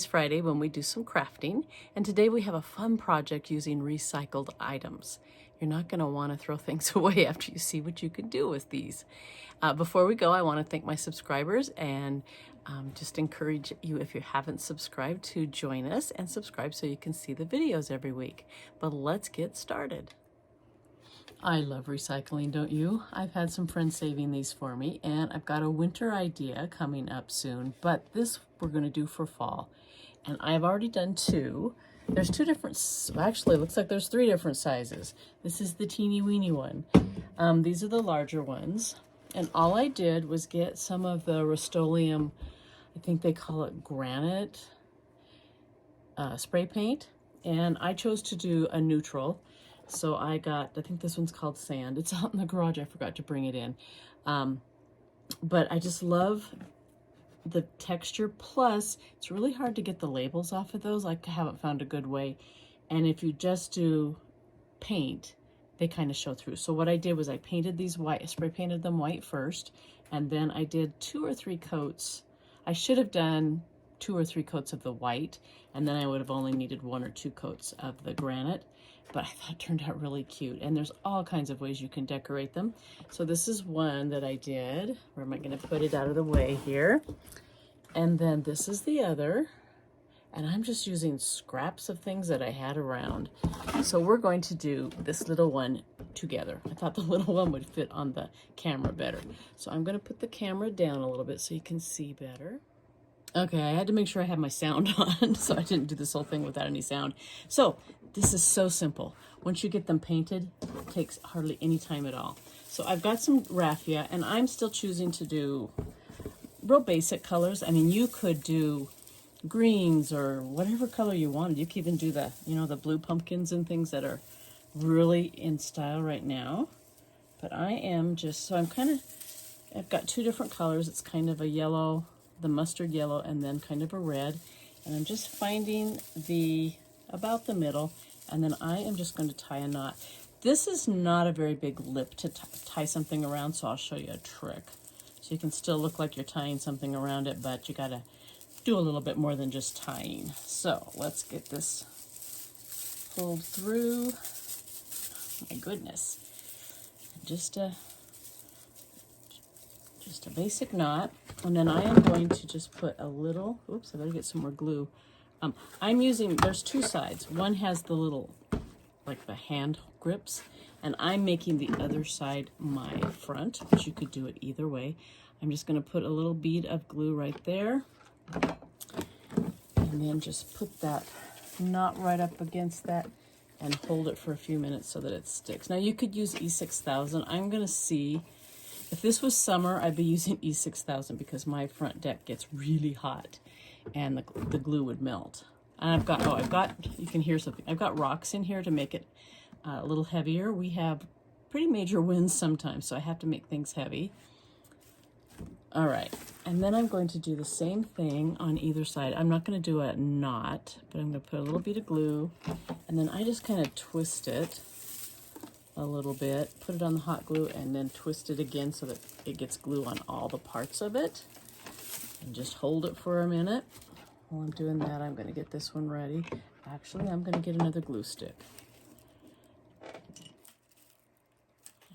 Today's Friday when we do some crafting, and today we have a fun project using recycled items. You're not going to want to throw things away after you see what you can do with these. Before we go, I want to thank my subscribers and just encourage you, if you haven't subscribed, to join us and subscribe so you can see the videos every week. But let's get started. I love recycling, don't you? I've had some friends saving these for me, and I've got a winter idea coming up soon, but this we're going to do for fall. And I've already done two. There's two different, actually it looks like there's three different sizes. This is the teeny weeny one. These are the larger ones. And all I did was get some of the Rust-Oleum, I think they call it granite spray paint. And I chose to do a neutral. So I think this one's called Sand. It's out in the garage. I forgot to bring it in. But I just love the texture. Plus, it's really hard to get the labels off of those. I haven't found a good way. And if you just do paint, they kind of show through. So what I did was I painted these white, spray painted them white first. And then I did 2 or 3 coats. I should have done 2 or 3 coats of the white. And then I would have only needed 1 or 2 coats of the granite. But I thought it turned out really cute. And there's all kinds of ways you can decorate them. So this is one that I did. Where am I going to put it out of the way here? And then this is the other. And I'm just using scraps of things that I had around. So we're going to do this little one together. I thought the little one would fit on the camera better. So I'm going to put the camera down a little bit so you can see better. Okay, I had to make sure I had my sound on, so I didn't do this whole thing without any sound. So this is so simple. Once you get them painted, it takes hardly any time at all. So I've got some raffia, and I'm still choosing to do real basic colors. I mean, you could do greens or whatever color you wanted. You could even do the, the blue pumpkins and things that are really in style right now. But I am just, so I've got 2 different colors. It's kind of a yellow, the mustard yellow, and then kind of a red. And I'm just finding about the middle, and then I am just going to tie a knot. This is not a very big lip to tie something around, so I'll show you a trick. So you can still look like you're tying something around it, but you got to do a little bit more than just tying. So let's get this pulled through. My goodness. Just a basic knot. And then I am going to just put a little, oops, I better get some more glue. I'm using, there's 2 sides. One has the little, like the hand grips, and I'm making the other side my front, but you could do it either way. I'm just going to put a little bead of glue right there, and then just put that knot right up against that and hold it for a few minutes so that it sticks. Now you could use E6000. I'm going to see, if this was summer, I'd be using E6000 because my front deck gets really hot and the glue would melt. And I've got, you can hear something. I've got rocks in here to make it a little heavier. We have pretty major winds sometimes, so I have to make things heavy. All right, and then I'm going to do the same thing on either side. I'm not going to do a knot, but I'm going to put a little bit of glue, and then I just kind of twist it a little bit, put it on the hot glue, and then twist it again so that it gets glue on all the parts of it. And just hold it for a minute. While I'm doing that, I'm going to get this one ready. Actually, I'm going to get another glue stick.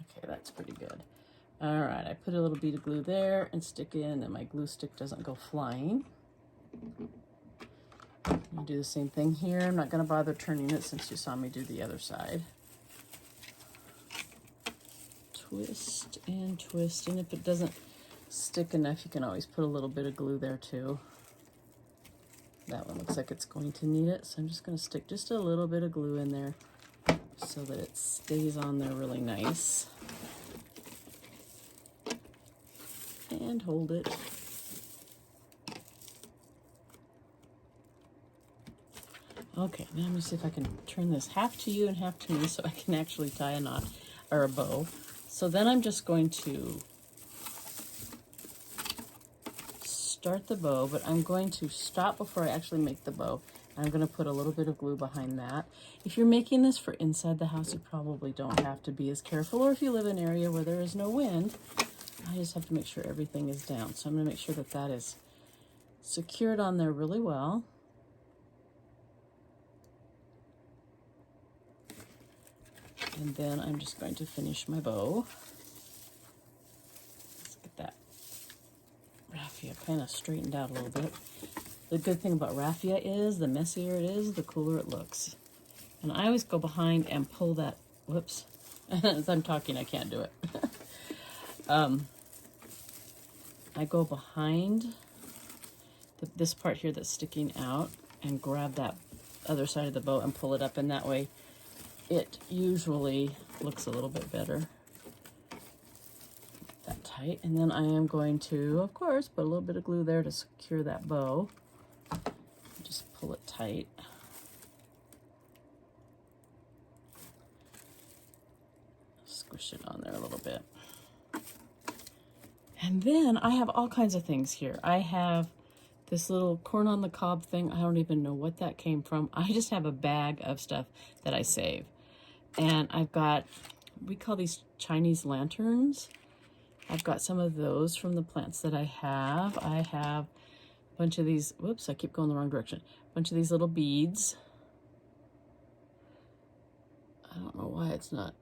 Okay, that's pretty good. All right, I put a little bead of glue there and stick it in, and my glue stick doesn't go flying. I'll do the same thing here. I'm not going to bother turning it since you saw me do the other side. Twist and twist, and if it doesn't stick enough, you can always put a little bit of glue there too. That one looks like it's going to need it, so I'm just going to stick just a little bit of glue in there so that it stays on there really nice. And hold it. Okay, now let me see if I can turn this half to you and half to me so I can actually tie a knot or a bow. So then I'm just going to start the bow, but I'm going to stop before I actually make the bow. I'm going to put a little bit of glue behind that. If you're making this for inside the house, you probably don't have to be as careful, or if you live in an area where there is no wind, I just have to make sure everything is down. So I'm going to make sure that that is secured on there really well. And then I'm just going to finish my bow. Let's get that raffia kind of straightened out a little bit. The good thing about raffia is the messier it is, the cooler it looks. And I always go behind and pull that, whoops, as I'm talking I can't do it. I go behind this part here that's sticking out and grab that other side of the bow and pull it up, and that way it usually looks a little bit better. That tight. And then I am going to, of course, put a little bit of glue there to secure that bow. Just pull it tight. Squish it on there a little bit. And then I have all kinds of things here. I have this little corn on the cob thing. I don't even know what that came from. I just have a bag of stuff that I save. And I've got, we call these Chinese lanterns. I've got some of those from the plants that I have. I have a bunch of these, whoops, I keep going the wrong direction. A bunch of these little beads. I don't know why it's not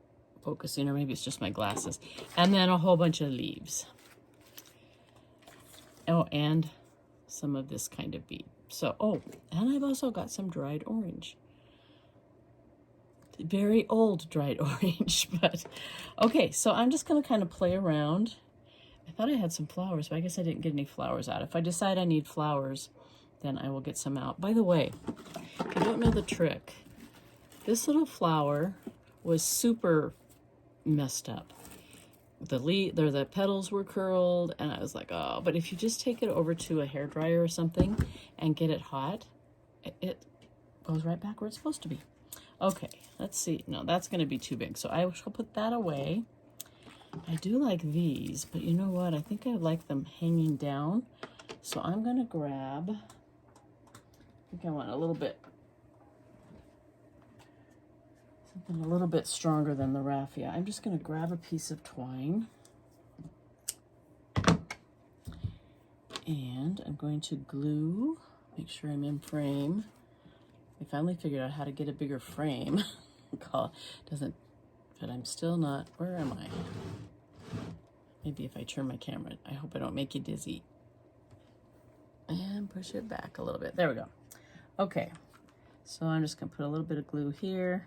focusing, or maybe it's just my glasses. And then a whole bunch of leaves. Oh, and some of this kind of bead. So, oh, and I've also got some dried orange. Very old dried orange, but okay, so I'm just going to kind of play around. I thought I had some flowers, but I guess I didn't get any flowers out. If I decide I need flowers, then I will get some out. By the way, if you don't know the trick, this little flower was super messed up. The petals were curled, and I was like, oh, but if you just take it over to a hairdryer or something and get it hot, it goes right back where it's supposed to be. Okay, let's see. No, that's going to be too big, so I shall put that away. I do like these, but you know what? I think I like them hanging down, so I'm going to grab, I think I want a little bit, something a little bit stronger than the raffia. I'm just going to grab a piece of twine, and I'm going to glue, make sure I'm in frame. I finally figured out how to get a bigger frame. Doesn't, but I'm still not, where am I? Maybe if I turn my camera, I hope I don't make you dizzy. And push it back a little bit. There we go. Okay, so I'm just gonna put a little bit of glue here.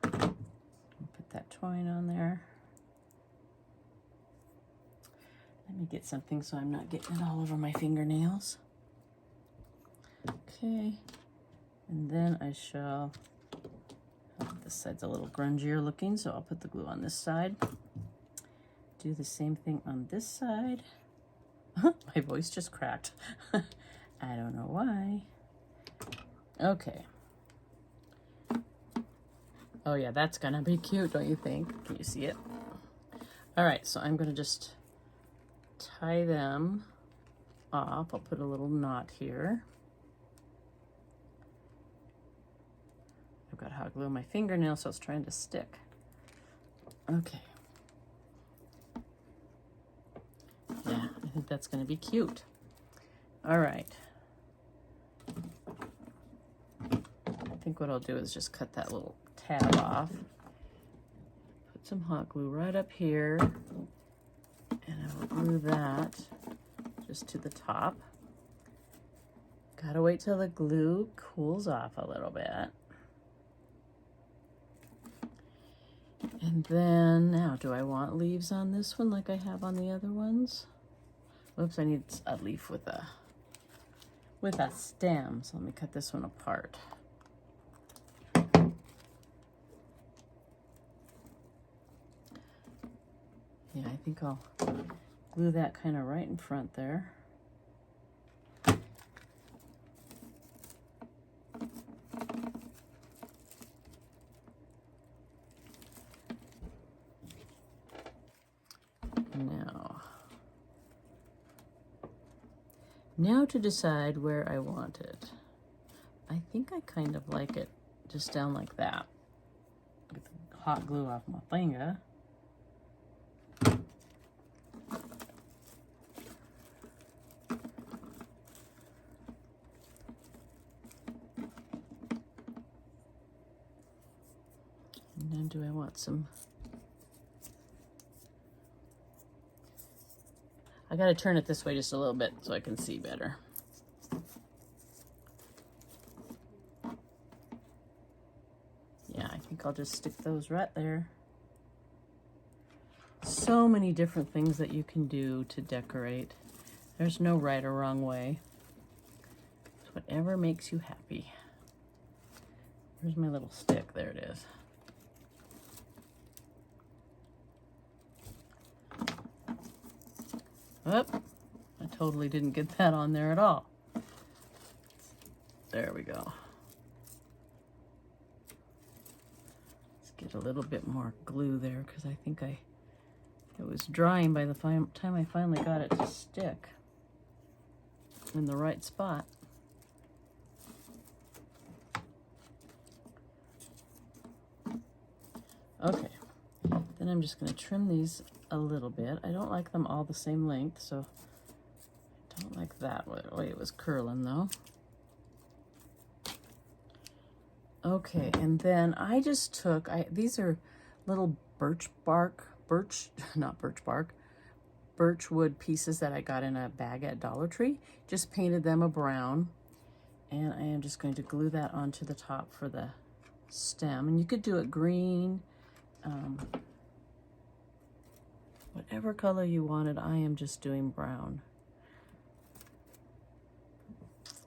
Put that twine on there. Let me get something so I'm not getting it all over my fingernails. Okay. And then I shall, this side's a little grungier looking, so I'll put the glue on this side. Do the same thing on this side. My voice just cracked. I don't know why. Okay. Oh yeah, that's gonna be cute, don't you think? Can you see it? All right, so I'm gonna just tie them off. I'll put a little knot here. I've got hot glue on my fingernail, so it's trying to stick. Okay. Yeah, I think that's going to be cute. All right. I think what I'll do is just cut that little tab off. Put some hot glue right up here. And I will glue that just to the top. Gotta wait till the glue cools off a little bit. And then, now, do I want leaves on this one like I have on the other ones? Oops, I need a leaf with a stem. So let me cut this one apart. Yeah, I think I'll glue that kind of right in front there. Now to decide where I want it. I think I kind of like it just down like that. Get the hot glue off my finger. And then do I want some... I gotta turn it this way just a little bit so I can see better. Yeah, I think I'll just stick those right there. So many different things that you can do to decorate. There's no right or wrong way. It's whatever makes you happy. Where's my little stick? There it is. Oop, I totally didn't get that on there at all. There we go. Let's get a little bit more glue there because I think it was drying by the time I finally got it to stick in the right spot. Okay, then I'm just going to trim these a little bit. I don't like them all the same length, so I don't like that way it was curling though. Okay, and then I just took, these are little birchwood pieces that I got in a bag at Dollar Tree. Just painted them a brown, and I am just going to glue that onto the top for the stem. And you could do it green, whatever color you wanted. I am just doing brown.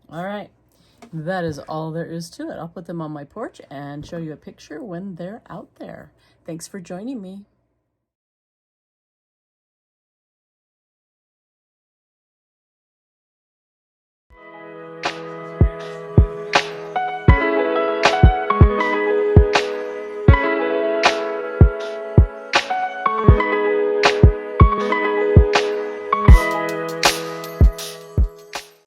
All right, that is all there is to it. I'll put them on my porch and show you a picture when they're out there. Thanks for joining me.